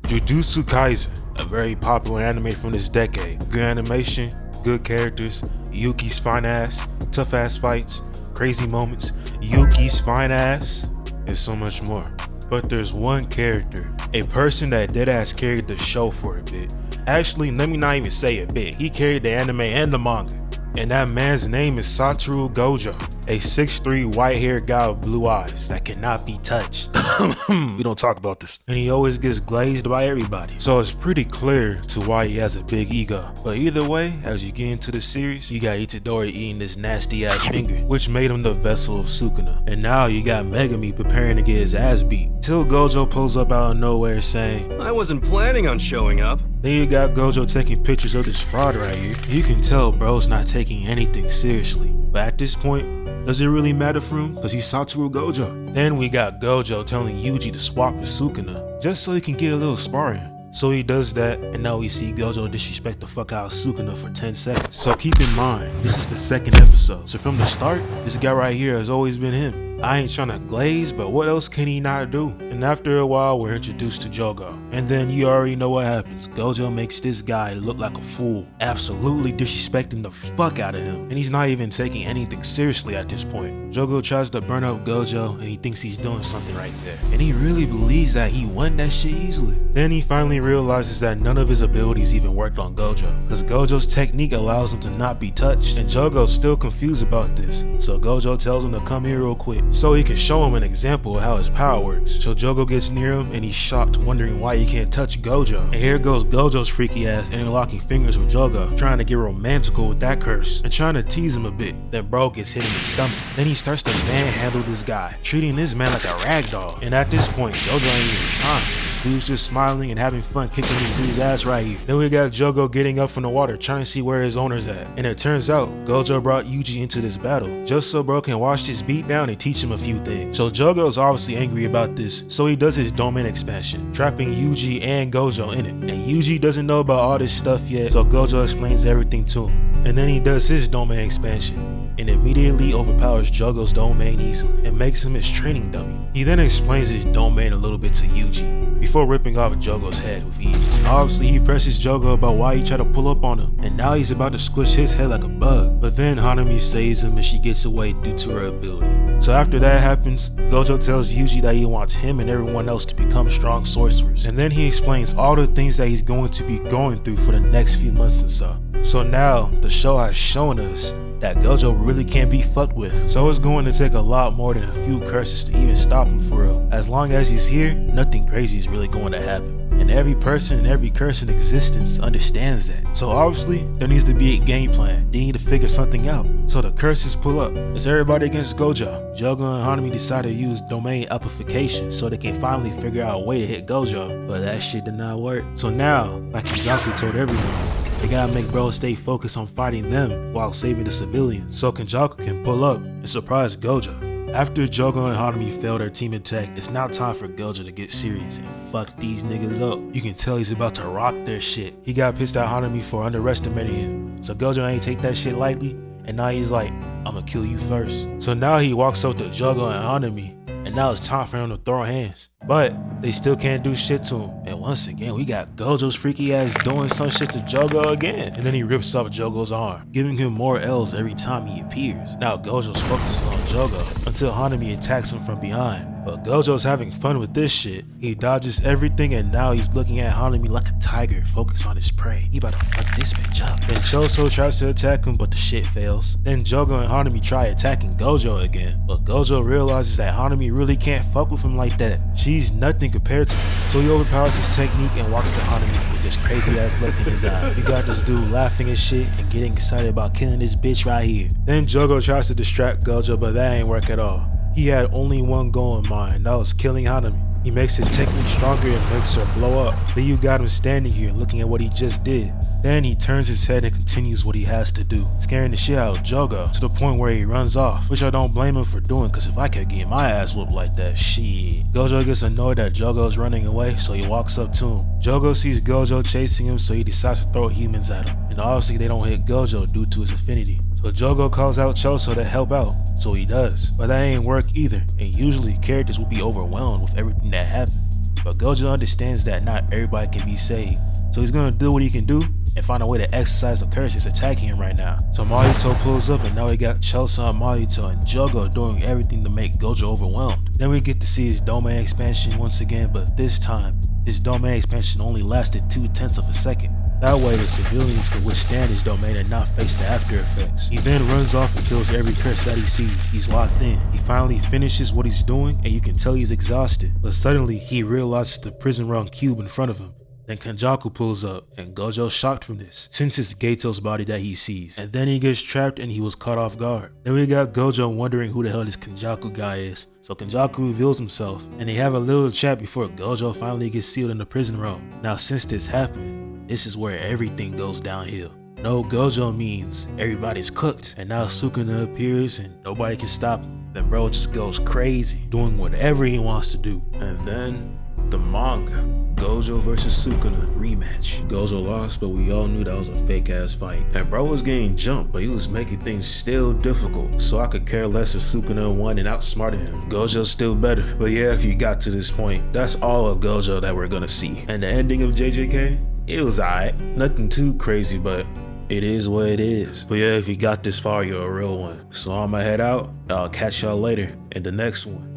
Jujutsu Kaisen, a very popular anime from this decade. Good animation, good characters, Yuki's fine ass, tough ass fights, crazy moments, Yuki's fine ass, and so much more. But there's one character, a person that deadass carried the show for a bit. Actually, let me not even say a bit, he carried the anime and the manga. And that man's name is Satoru Gojo, a 6'3" white-haired guy with blue eyes that cannot be touched. We don't talk about this. And he always gets glazed by everybody. So it's pretty clear to why he has a big ego. But either way, as you get into the series, you got Itadori eating this nasty ass finger, which made him the vessel of Sukuna. And now you got Megami preparing to get his ass beat, till Gojo pulls up out of nowhere saying, I wasn't planning on showing up. Then you got Gojo taking pictures of this fraud right here. You can tell bro's not taking anything seriously. But at this point, does it really matter for him? Cause he's Satoru Gojo. Then we got Gojo telling Yuji to swap with Sukuna, just so he can get a little sparring. So he does that, and now we see Gojo disrespect the fuck out of Sukuna for 10 seconds. So keep in mind, this is the second episode. So from the start, this guy right here has always been him. I ain't trying to glaze, but what else can he not do? And after a while, we're introduced to Jogo. And then you already know what happens. Gojo makes this guy look like a fool, absolutely disrespecting the fuck out of him. And he's not even taking anything seriously at this point. Jogo tries to burn up Gojo, and he thinks he's doing something right there. And he really believes that he won that shit easily. Then he finally realizes that none of his abilities even worked on Gojo, because Gojo's technique allows him to not be touched, and Jogo's still confused about this. So Gojo tells him to come here real quick, so he can show him an example of how his power works. So Jogo gets near him and he's shocked, wondering why he can't touch Gojo. And here goes Gojo's freaky ass interlocking fingers with Jogo, trying to get romantical with that curse and trying to tease him a bit. Then bro gets hit in the stomach. Then he starts to manhandle this guy, treating this man like a rag doll. And at this point, Gojo ain't even trying. Dude's just smiling and having fun kicking this dude's ass right here. Then we got Jogo getting up from the water, trying to see where his owner's at. And it turns out, Gojo brought Yuji into this battle, just so bro can watch this beat down and teach him a few things. So Jogo's obviously angry about this, so he does his domain expansion, trapping Yuji and Gojo in it. And Yuji doesn't know about all this stuff yet, so Gojo explains everything to him. And then he does his domain expansion, and immediately overpowers Jogo's domain easily, and makes him his training dummy. He then explains his domain a little bit to Yuji, before ripping off Jogo's head with ease. Obviously he presses Jogo about why he tried to pull up on him, and now he's about to squish his head like a bug. But then Hanami saves him and she gets away due to her ability. So after that happens, Gojo tells Yuji that he wants him and everyone else to become strong sorcerers. And then he explains all the things that he's going to be going through for the next few months and so. So now, the show has shown us that Gojo really can't be fucked with. So it's going to take a lot more than a few curses to even stop him for real. As long as he's here, nothing crazy is really going to happen. And every person and every curse in existence understands that. So obviously, there needs to be a game plan. They need to figure something out. So the curses pull up. It's everybody against Gojo. Jogo and Hanami decide to use domain amplification so they can finally figure out a way to hit Gojo. But that shit did not work. So now, like Kenjaku told everyone, they gotta make bro stay focused on fighting them while saving the civilians, so Kenjaku can pull up and surprise Gojo. After Jogo and Hanami fail their team attack, it's now time for Gojo to get serious and fuck these niggas up. You can tell he's about to rock their shit. He got pissed at Hanami for underestimating him, so Gojo ain't take that shit lightly, and now he's like, I'ma kill you first. So now he walks up to Jogo and Hanami, and now it's time for him to throw hands. But they still can't do shit to him. And once again, we got Gojo's freaky ass doing some shit to Jogo again. And then he rips off Jogo's arm, giving him more L's every time he appears. Now Gojo's focusing on Jogo until Hanami attacks him from behind. But Gojo's having fun with this shit. He dodges everything and now he's looking at Hanami like a tiger focused on his prey. He about to fuck this bitch up. Then Choso tries to attack him, but the shit fails. Then Jogo and Hanami try attacking Gojo again, but Gojo realizes that Hanami really can't fuck with him like that. She's nothing compared to him. So he overpowers his technique and walks to Hanami with this crazy ass look in his eye. We got this dude laughing at shit and getting excited about killing this bitch right here. Then Jogo tries to distract Gojo, but that ain't work at all. He had only one goal in mind, that was killing Hanami. He makes his technique stronger and makes her blow up. Then you got him standing here looking at what he just did. Then he turns his head and continues what he has to do, scaring the shit out of Jogo to the point where he runs off, which I don't blame him for doing, cause if I kept getting my ass whooped like that, shit. Gojo gets annoyed that Jogo's running away, so he walks up to him. Jogo sees Gojo chasing him, so he decides to throw humans at him. And obviously they don't hit Gojo due to his affinity. So Jogo calls out Choso to help out, so he does. But that ain't work either, and usually characters will be overwhelmed with everything that happened. But Gojo understands that not everybody can be saved, so he's gonna do what he can do and find a way to exercise the curse that's attacking him right now. So Mahito pulls up and now we got Chosun, Mahito, and Jogo doing everything to make Gojo overwhelmed. Then we get to see his domain expansion once again, but this time, his domain expansion only lasted 0.2 of a second. That way the civilians can withstand his domain and not face the after effects. He then runs off and kills every curse that he sees. He's locked in. He finally finishes what he's doing and you can tell he's exhausted. But suddenly he realizes the prison run cube in front of him. Then Kenjaku pulls up, and Gojo's shocked from this, since it's Gato's body that he sees. And then he gets trapped and he was caught off guard. Then we got Gojo wondering who the hell this Kenjaku guy is. So Kenjaku reveals himself, and they have a little chat before Gojo finally gets sealed in the prison room. Now since this happened, this is where everything goes downhill. No Gojo means everybody's cooked, and now Sukuna appears and nobody can stop him. Then bro just goes crazy, doing whatever he wants to do. And then the manga. Gojo versus Sukuna rematch. Gojo lost, but we all knew that was a fake ass fight. And bro was getting jumped, but he was making things still difficult. So I could care less if Sukuna won and outsmarted him. Gojo's still better. But yeah, if you got to this point, that's all of Gojo that we're gonna see. And the ending of JJK, it was alright. Nothing too crazy, but it is what it is. But yeah, if you got this far, you're a real one. So I'ma head out. I'll catch y'all later in the next one.